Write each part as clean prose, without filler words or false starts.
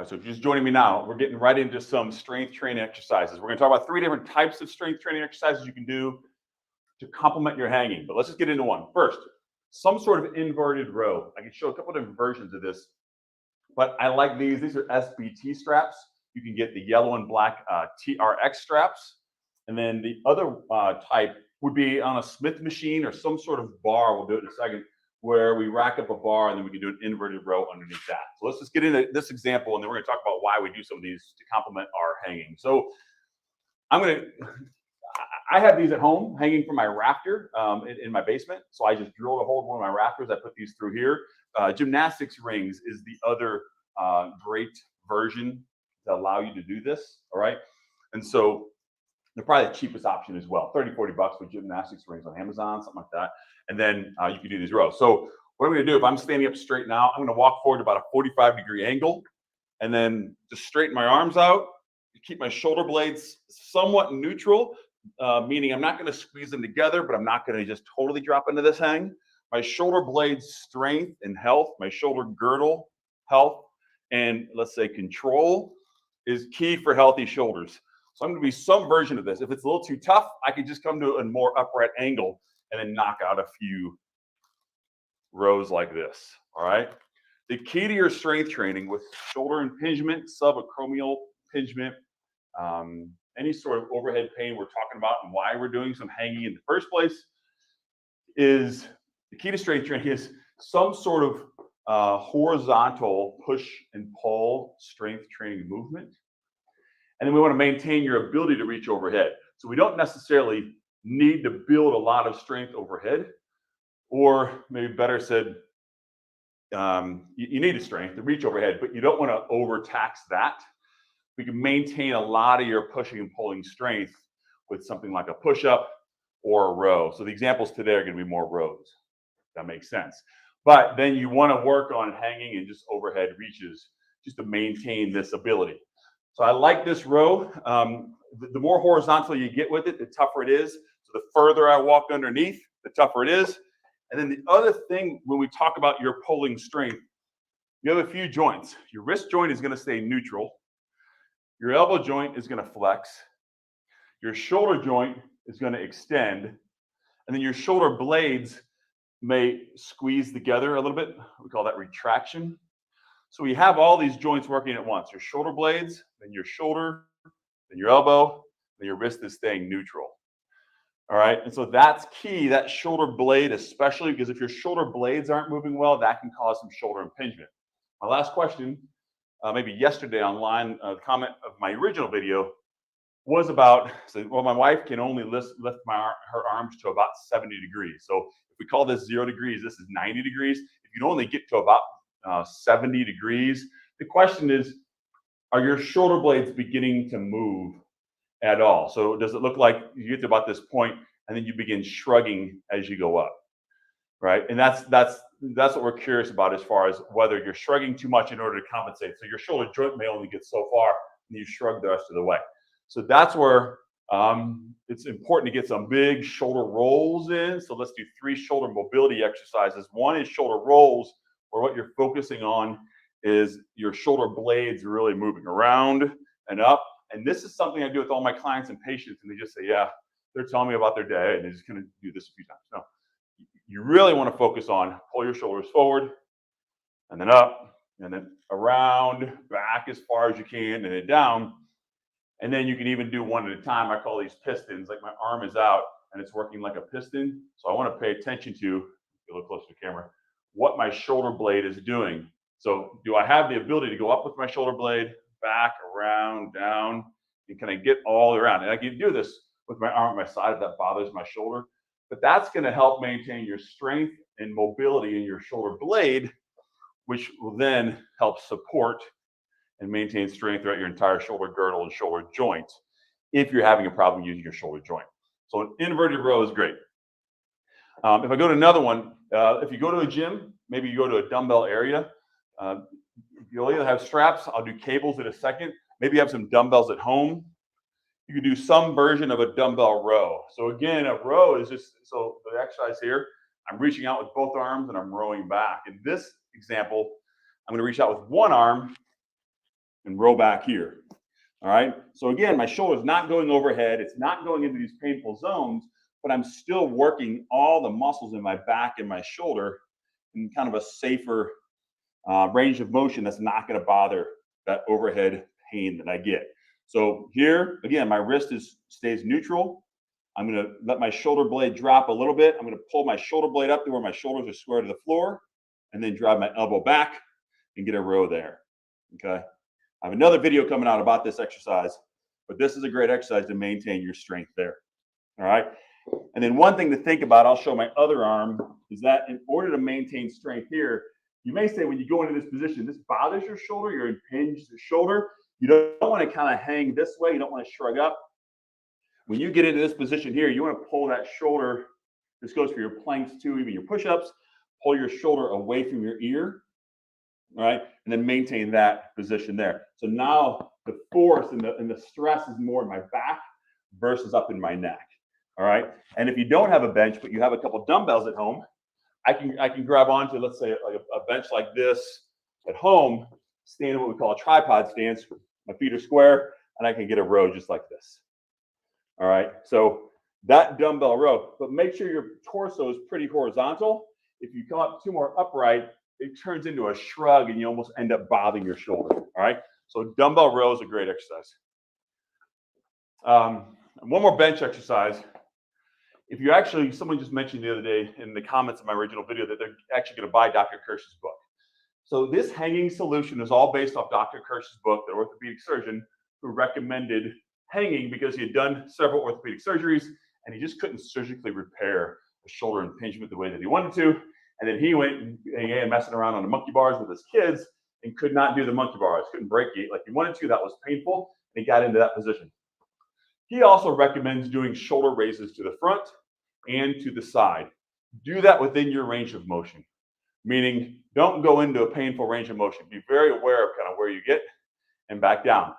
All right, so if you're just joining me now, we're getting right into some strength training exercises. We're going to talk about 3 different types of strength training exercises you can do to complement your hanging. But let's just get into one. First, some sort of inverted row. I can show a couple different versions of this, but I like these. These are SBT straps. You can get the yellow and black TRX straps. And then the other type would be on a Smith machine or some sort of bar. We'll do it in a second, where we rack up a bar and then we can do an inverted row underneath that. So let's just get into this example, and then we're going to talk about why we do some of these to complement our hanging. So I have these at home hanging from my rafter in my basement. So I just drilled a hole in one of my rafters. I put these through here. Gymnastics rings is the other great version to allow you to do this. All right. And so they're probably the cheapest option as well. 30, 40 bucks for gymnastics rings on Amazon, something like that. And then you can do these rows. So what I'm going to do, if I'm standing up straight now, I'm going to walk forward to about a 45-degree angle and then just straighten my arms out, keep my shoulder blades somewhat neutral, meaning I'm not going to squeeze them together, but I'm not going to just totally drop into this hang. My shoulder blades strength and health, my shoulder girdle health, and let's say control is key for healthy shoulders. So I'm going to be some version of this. If it's a little too tough, I can just come to a more upright angle and then knock out a few rows like this. All right. The key to your strength training with shoulder impingement, subacromial impingement, any sort of overhead pain we're talking about and why we're doing some hanging in the first place is the key to strength training is some sort of horizontal push and pull strength training movement. And then we want to maintain your ability to reach overhead. So we don't necessarily need to build a lot of strength overhead, or maybe better said, you need a strength to reach overhead, but you don't want to overtax that. We can maintain a lot of your pushing and pulling strength with something like a push-up or a row. So the examples today are going to be more rows. That makes sense. But then you want to work on hanging and just overhead reaches just to maintain this ability. So I like this row. The more horizontal you get with it, the tougher it is. So the further I walk underneath, the tougher it is. And then the other thing, when we talk about your pulling strength, you have a few joints. Your wrist joint is going to stay neutral. Your elbow joint is going to flex. Your shoulder joint is going to extend. And then your shoulder blades may squeeze together a little bit. We call that retraction. So we have all these joints working at once. Your shoulder blades, then your shoulder, then your elbow, then your wrist is staying neutral. All right, and so that's key, that shoulder blade especially, because if your shoulder blades aren't moving well, that can cause some shoulder impingement. My last question, maybe yesterday online, comment of my original video was about, well, my wife can only lift her arms to about 70 degrees. So if we call this 0 degrees, this is 90 degrees. If you can only get to about 70 degrees. The question is, are your shoulder blades beginning to move at all? So does it look like you get to about this point and then you begin shrugging as you go up, right? And that's what we're curious about as far as whether you're shrugging too much in order to compensate. So your shoulder joint may only get so far and you shrug the rest of the way. So that's where it's important to get some big shoulder rolls in. So let's do 3 shoulder mobility exercises. One is shoulder rolls, where what you're focusing on is your shoulder blades really moving around and up. And this is something I do with all my clients and patients, and they just say, yeah, they're telling me about their day, and they're just going to do this a few times. No, you really want to focus on pull your shoulders forward, and then up, and then around, back as far as you can, and then down. And then you can even do one at a time. I call these pistons, like my arm is out, and it's working like a piston. So I want to pay attention to, a little closer to the camera, what my shoulder blade is doing. So do I have the ability to go up with my shoulder blade, back, around, down, and can I get all around? And I can do this with my arm at my side if that bothers my shoulder. But that's going to help maintain your strength and mobility in your shoulder blade, which will then help support and maintain strength throughout your entire shoulder girdle and shoulder joint if you're having a problem using your shoulder joint. So an inverted row is great. If I go to another one, if you go to a gym, maybe you go to a dumbbell area, you'll either have straps, I'll do cables in a second, maybe you have some dumbbells at home. You can do some version of a dumbbell row. So again, a row is just, so the exercise here, I'm reaching out with both arms and I'm rowing back. In this example, I'm going to reach out with one arm and row back here. All right. So again, my shoulder's not going overhead. It's not going into these painful zones, but I'm still working all the muscles in my back and my shoulder in kind of a safer range of motion that's not going to bother that overhead pain that I get. So here, again, my wrist stays neutral. I'm going to let my shoulder blade drop a little bit. I'm going to pull my shoulder blade up to where my shoulders are square to the floor, and then drive my elbow back and get a row there. Okay. I have another video coming out about this exercise, but this is a great exercise to maintain your strength there. All right. And then one thing to think about, I'll show my other arm, is that in order to maintain strength here, you may say when you go into this position, this bothers your shoulder, you're impinged the shoulder. You don't want to kind of hang this way. You don't want to shrug up. When you get into this position here, you want to pull that shoulder. This goes for your planks too, even your push-ups. Pull your shoulder away from your ear. All right, and then maintain that position there. So now the force and the stress is more in my back versus up in my neck. All right, and if you don't have a bench, but you have a couple dumbbells at home, I can grab onto, let's say, a bench like this at home, stand in what we call a tripod stance. My feet are square, and I can get a row just like this. All right, so that dumbbell row, but make sure your torso is pretty horizontal. If you come up too more upright, it turns into a shrug and you almost end up bothering your shoulder. All right. So dumbbell row is a great exercise. One more bench exercise. If you actually, someone just mentioned the other day in the comments of my original video that they're actually going to buy Dr. Kirsch's book. So this hanging solution is all based off Dr. Kirsch's book, the orthopedic surgeon who recommended hanging because he had done several orthopedic surgeries and he just couldn't surgically repair a shoulder impingement the way that he wanted to. And then he went and began messing around on the monkey bars with his kids and could not do the monkey bars, couldn't break gait like he wanted to. That was painful. And he got into that position. He also recommends doing shoulder raises to the front and to the side. Do that within your range of motion, meaning don't go into a painful range of motion. Be very aware of kind of where you get and back down.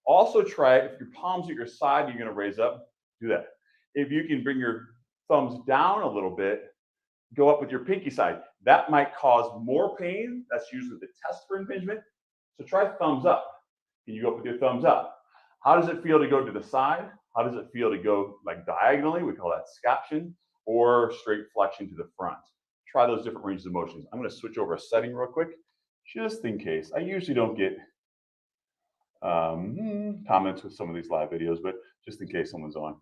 Also try it if your palms at your side, you're going to raise up, do that. If you can bring your thumbs down a little bit, go up with your pinky side. That might cause more pain. That's usually the test for impingement. So try thumbs up. Can you go up with your thumbs up? How does it feel to go to the side? How does it feel to go like diagonally? We call that scaption, or straight flexion to the front. Try those different ranges of motions. I'm going to switch over a setting real quick, just in case. I usually don't get comments with some of these live videos, but just in case someone's on.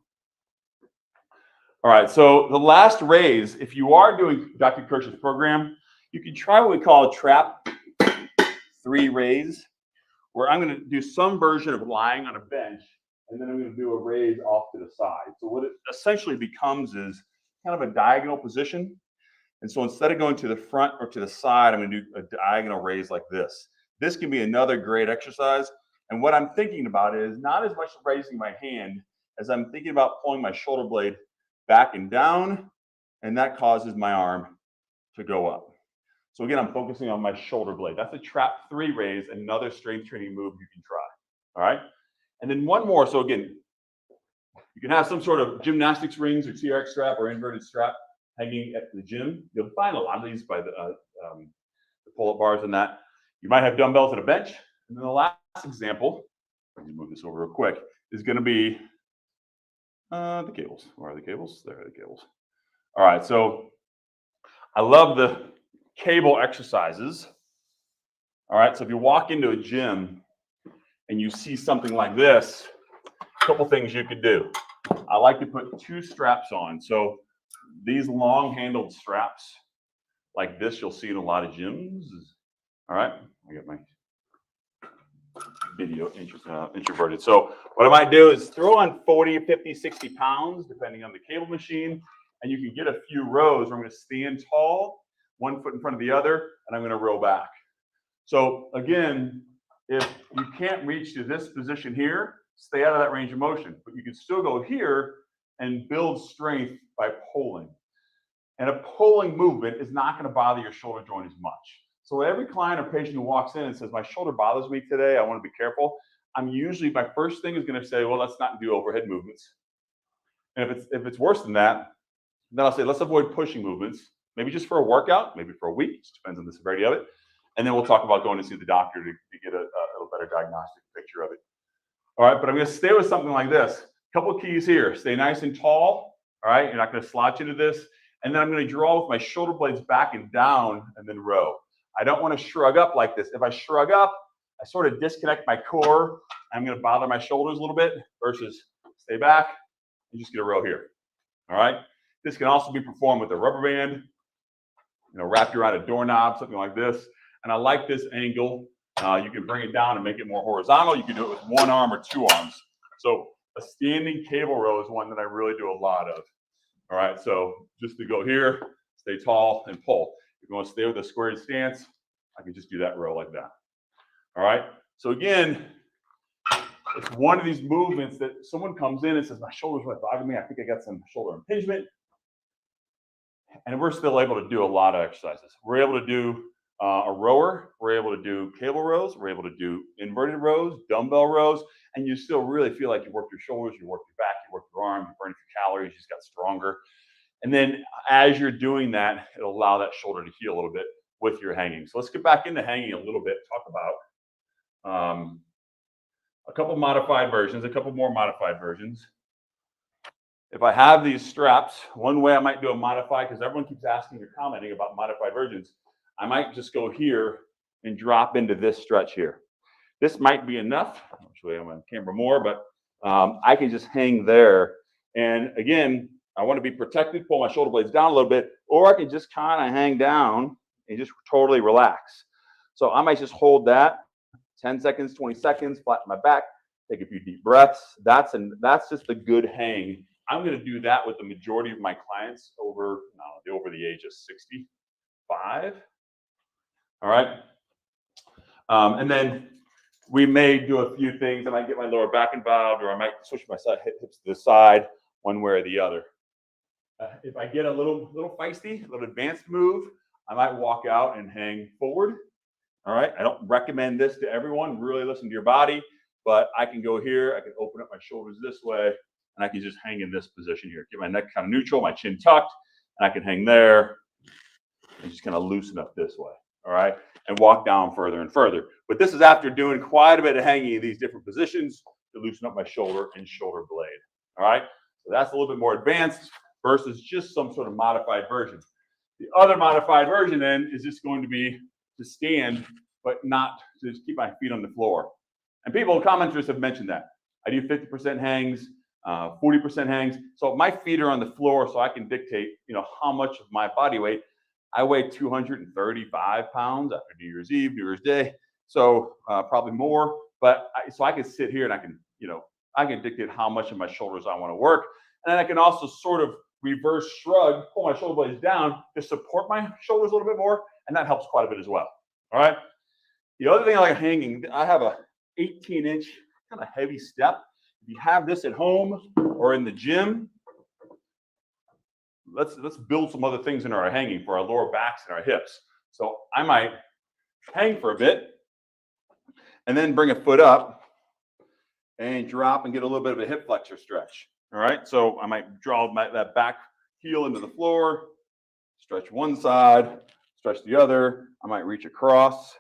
All right, so the last raise, if you are doing Dr. Kirsch's program, you can try what we call a trap 3 raise, where I'm going to do some version of lying on a bench, and then I'm going to do a raise off to the side. So what it essentially becomes is kind of a diagonal position. And so instead of going to the front or to the side, I'm going to do a diagonal raise like this. This can be another great exercise. And what I'm thinking about is not as much raising my hand as I'm thinking about pulling my shoulder blade back and down, and that causes my arm to go up. So again, I'm focusing on my shoulder blade. That's a trap 3 raise, another strength training move you can try. All right. And then one more. So again, you can have some sort of gymnastics rings or TRX strap or inverted strap hanging at the gym. You'll find a lot of these by the pull-up bars and that. You might have dumbbells at a bench. And then the last example, let me move this over real quick, is going to be the cables. Where are the cables? There are the cables. All right. So I love the cable exercises. All right. So if you walk into a gym and you see something like this, a couple things you could do. I like to put 2 straps on. So these long handled straps like this, you'll see in a lot of gyms. All right. I got my video introverted. So what I might do is throw on 40, 50, 60 pounds, depending on the cable machine. And you can get a few rows where I'm going to stand tall, 1 foot in front of the other, and I'm going to row back. So again, if you can't reach to this position here, stay out of that range of motion. But you can still go here and build strength by pulling. And a pulling movement is not going to bother your shoulder joint as much. So every client or patient who walks in and says, my shoulder bothers me today, I want to be careful, I'm usually, my first thing is going to say, well, let's not do overhead movements. And if it's worse than that, then I'll say, let's avoid pushing movements, maybe just for a workout, maybe for a week, it depends on the severity of it. And then we'll talk about going to see the doctor to get a little better better diagnostic picture of it. All right, but I'm going to stay with something like this. Couple keys here. Stay nice and tall. All right, you're not going to slouch into this. And then I'm going to draw with my shoulder blades back and down and then row. I don't want to shrug up like this. If I shrug up, I sort of disconnect my core. I'm going to bother my shoulders a little bit versus stay back and just get a row here. All right. This can also be performed with a rubber band, wrapped around a doorknob, something like this. And I like this angle. You can bring it down and make it more horizontal. You can do it with one arm or two arms. So a standing cable row is one that I really do a lot of. All right. So just to go here, stay tall and pull. If you want to stay with a squared stance, I can just do that row like that. All right. So again, it's one of these movements that someone comes in and says, my shoulder's really bothering me. I think I got some shoulder impingement. And we're still able to do a lot of exercises. We're able to do a rower. We're able to do cable rows. We're able to do inverted rows, dumbbell rows. And you still really feel like you worked your shoulders, you worked your back, you worked your arms, you burned your calories, you just got stronger. And then as you're doing that, it'll allow that shoulder to heal a little bit with your hanging. So let's get back into hanging a little bit, talk about a couple modified versions, a couple more modified versions. If I have these straps, one way I might do a modified, because everyone keeps asking or commenting about modified versions, I might just go here and drop into this stretch here. This might be enough. I'll show you on camera more, but I can just hang there. And again, I want to be protected, pull my shoulder blades down a little bit, or I can just kind of hang down and just totally relax. So I might just hold that 10 seconds, 20 seconds, flatten my back, take a few deep breaths. That's just a good hang. I'm going to do that with the majority of my clients over the age of 65. All right. And then we may do a few things. I might get my lower back involved, or I might switch my hips to the side, one way or the other. If I get a little feisty, a little advanced move, I might walk out and hang forward. All right. I don't recommend this to everyone. Really listen to your body, but I can go here. I can open up my shoulders this way, and I can just hang in this position here. Get my neck kind of neutral, my chin tucked, and I can hang there and just kind of loosen up this way. All right. And walk down further and further. But this is after doing quite a bit of hanging in these different positions to loosen up my shoulder and shoulder blade. All right. So that's a little bit more advanced versus just some sort of modified version. The other modified version then is just going to be to stand, but not to just keep my feet on the floor. And commenters have mentioned that. I do 50% hangs, 40% hangs. So my feet are on the floor, so I can dictate, how much of my body weight. I weigh 235 pounds after New Year's Eve, New Year's Day. So probably more, but so I can sit here and I can dictate how much of my shoulders I want to work. And then I can also sort of reverse shrug, pull my shoulder blades down to support my shoulders a little bit more. And that helps quite a bit as well. All right. The other thing I like hanging, I have a 18-inch kind of heavy step. If you have this at home or in the gym, let's build some other things in our hanging for our lower backs and our hips. So I might hang for a bit and then bring a foot up and drop and get a little bit of a hip flexor stretch. All right. So I might draw that back heel into the floor, stretch one side, stretch the other. I might reach across,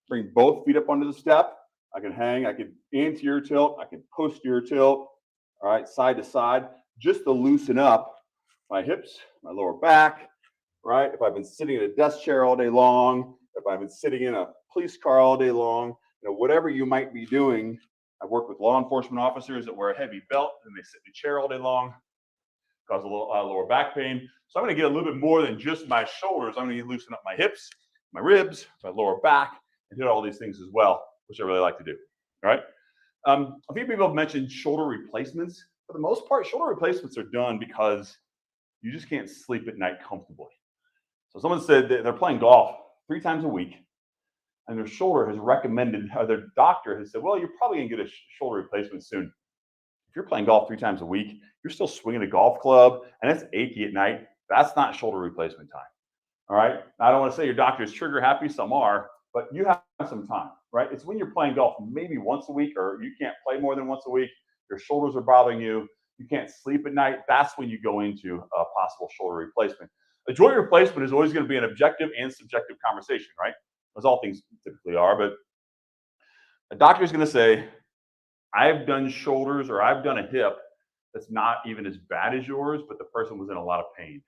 bring both feet up onto the step. I can hang, I can anterior tilt, I can posterior tilt, all right, side to side, just to loosen up my hips, my lower back, right? If I've been sitting in a desk chair all day long, if I've been sitting in a police car all day long, whatever you might be doing. I've worked with law enforcement officers that wear a heavy belt and they sit in a chair all day long, cause a little lower back pain. So I'm going to get a little bit more than just my shoulders. I'm going to loosen up my hips, my ribs, my lower back, and hit all these things as well, which I really like to do. All right. A few people have mentioned shoulder replacements. For the most part, shoulder replacements are done because you just can't sleep at night comfortably. So someone said that they're playing golf 3 times a week, and their shoulder has recommended, or their doctor has said, well, you're probably going to get a shoulder replacement soon. If you're playing golf 3 times a week, you're still swinging a golf club, and it's achy at night. That's not shoulder replacement time. All right. I don't want to say your doctor is trigger happy. Some are, but you have some time, right? It's when you're playing golf maybe once a week, or you can't play more than once a week. Your shoulders are bothering you. You can't sleep at night. That's when you go into a possible shoulder replacement. A joint replacement is always going to be an objective and subjective conversation, right? As all things typically are, but A doctor is going to say, I've done shoulders or I've done a hip that's not even as bad as yours, but the person was in a lot of pain,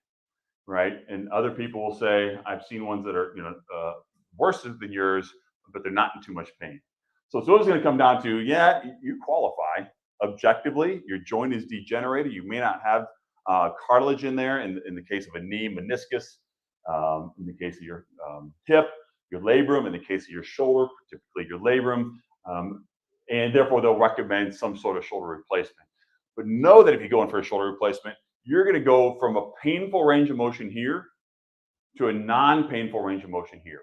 right? And other people will say, I've seen ones that are, worse than yours, but they're not in too much pain. So it's always going to come down to, yeah, you qualify objectively. Your joint is degenerated. You may not have cartilage in there. In the case of a knee, meniscus. In the case of your hip, your labrum. In the case of your shoulder, typically your labrum. And therefore, they'll recommend some sort of shoulder replacement. But know that if you go in for a shoulder replacement, you're going to go from a painful range of motion here to a non-painful range of motion here.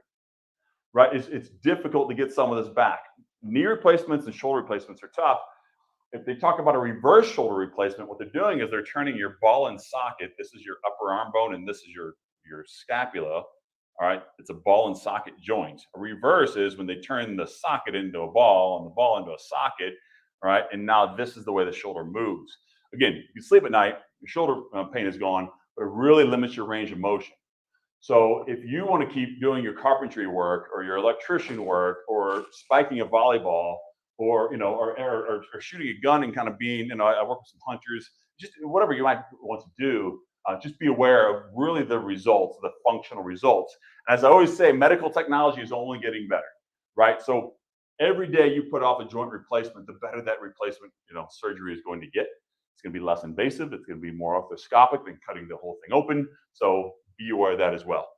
Right? It's difficult to get some of this back. Knee replacements and shoulder replacements are tough. If they talk about a reverse shoulder replacement, what they're doing is they're turning your ball and socket. This is your upper arm bone, and this is your scapula. All right, it's a ball and socket joint. A reverse is when they turn the socket into a ball and the ball into a socket. All right, and now this is the way the shoulder moves. Again, you sleep at night, your shoulder pain is gone, but it really limits your range of motion. So if you want to keep doing your carpentry work or your electrician work or spiking a volleyball or or shooting a gun and kind of being, I work with some hunters, just whatever you might want to do, just be aware of really the results, the functional results. As I always say, medical technology is only getting better, right? So every day you put off a joint replacement, the better that replacement, surgery is going to get. It's going to be less invasive. It's going to be more arthroscopic than cutting the whole thing open. So be aware of that as well.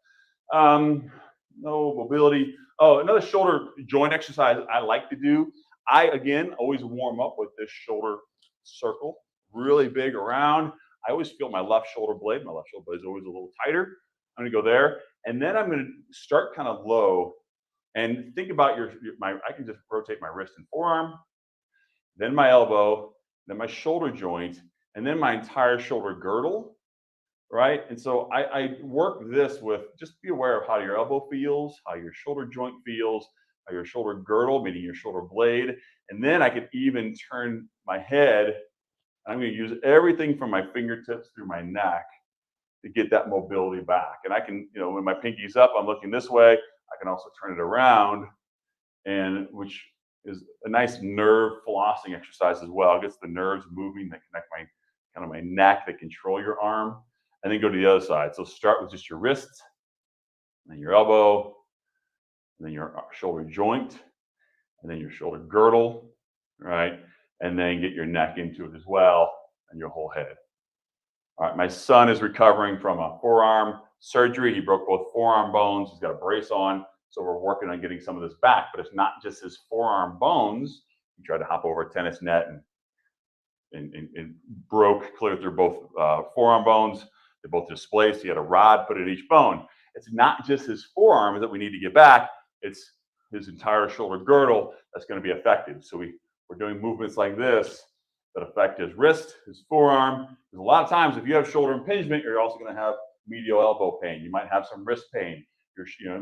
No mobility. Oh, another shoulder joint exercise I like to do. I, again, always warm up with this shoulder circle, really big around. I always feel my left shoulder blade. My left shoulder blade is always a little tighter. I'm going to go there. And then I'm going to start kind of low and think about I can just rotate my wrist and forearm, then my elbow, then my shoulder joint, and then my entire shoulder girdle. Right. And so I work this with, just be aware of how your elbow feels, how your shoulder joint feels, how your shoulder girdle, meaning your shoulder blade. And then I could even turn my head. I'm going to use everything from my fingertips through my neck to get that mobility back. And I can, when my pinky's up, I'm looking this way. I can also turn it around, and which is a nice nerve flossing exercise as well. It gets the nerves moving that connect my neck, that control your arm. And then go to the other side. So start with just your wrists, and then your elbow, and then your shoulder joint, and then your shoulder girdle, right? And then get your neck into it as well, and your whole head. All right, my son is recovering from a forearm surgery. He broke both forearm bones. He's got a brace on. So we're working on getting some of this back, but it's not just his forearm bones. He tried to hop over a tennis net and broke clear through both forearm bones. They're both displaced. He had a rod put in each bone. It's not just his forearms that we need to get back. It's his entire shoulder girdle that's going to be affected. So we're doing movements like this that affect his wrist, his forearm. Because a lot of times, if you have shoulder impingement, you're also going to have medial elbow pain. You might have some wrist pain.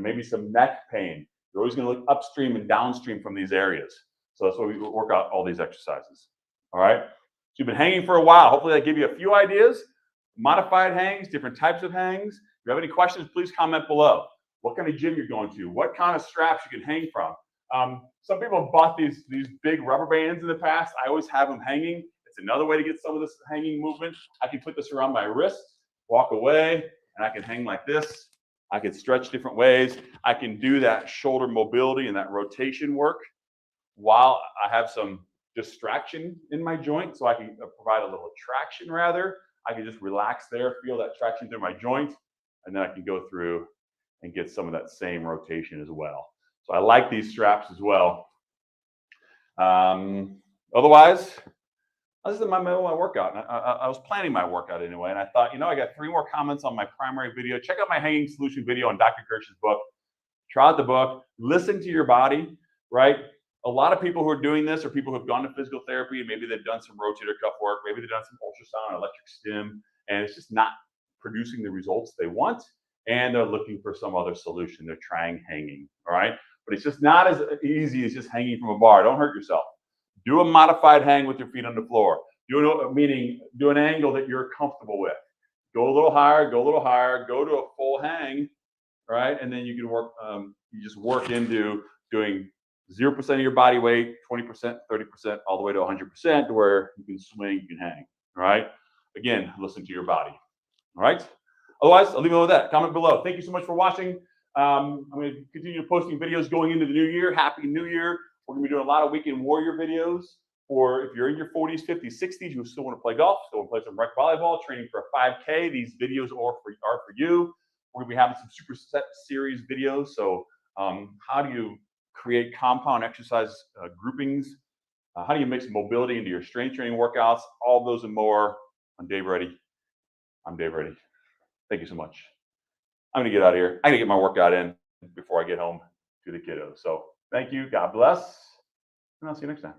Maybe some neck pain. You're always going to look upstream and downstream from these areas. So that's why we work out all these exercises. All right. So you've been hanging for a while. Hopefully, that gave you a few ideas. Modified hangs, different types of hangs. If you have any questions, please comment below. What kind of gym you're going to? What kind of straps you can hang from? Some people have bought these big rubber bands in the past. I always have them hanging. It's another way to get some of this hanging movement. I can put this around my wrist, walk away, and I can hang like this. I can stretch different ways. I can do that shoulder mobility and that rotation work while I have some distraction in my joint, so I can provide a little traction rather. I can just relax there, feel that traction through my joint, and then I can go through and get some of that same rotation as well. So I like these straps as well. Otherwise, this is my workout. I was planning my workout anyway, and I thought, I got 3 more comments on my primary video. Check out my hanging solution video on Dr. Kirsch's book. Try out the book. Listen to your body, right? A lot of people who are doing this are people who have gone to physical therapy, and maybe they've done some rotator cuff work, maybe they've done some ultrasound, electric stim, and it's just not producing the results they want, and they're looking for some other solution. They're trying hanging, all right? But it's just not as easy as just hanging from a bar. Don't hurt yourself. Do a modified hang with your feet on the floor. Do an angle that you're comfortable with. Go a little higher, go to a full hang, right? And then you can work, you just work into doing 0% of your body weight, 20%, 30%, all the way to 100% to where you can swing, you can hang. All right. Again, listen to your body. All right. Otherwise, I'll leave it with that. Comment below. Thank you so much for watching. I'm going to continue posting videos going into the new year. Happy New Year. We're going to be doing a lot of weekend warrior videos. Or if you're in your 40s, 50s, 60s, you still want to play golf, still want to play some rec volleyball, training for a 5K, these videos are for you. We're going to be having some superset series videos. So how do you create compound exercise groupings? How do you mix mobility into your strength training workouts? All those and more on Dave Reddy. I'm Dave Reddy. Thank you so much. I'm going to get out of here. I got to get my workout in before I get home to the kiddos. So thank you. God bless. And I'll see you next time.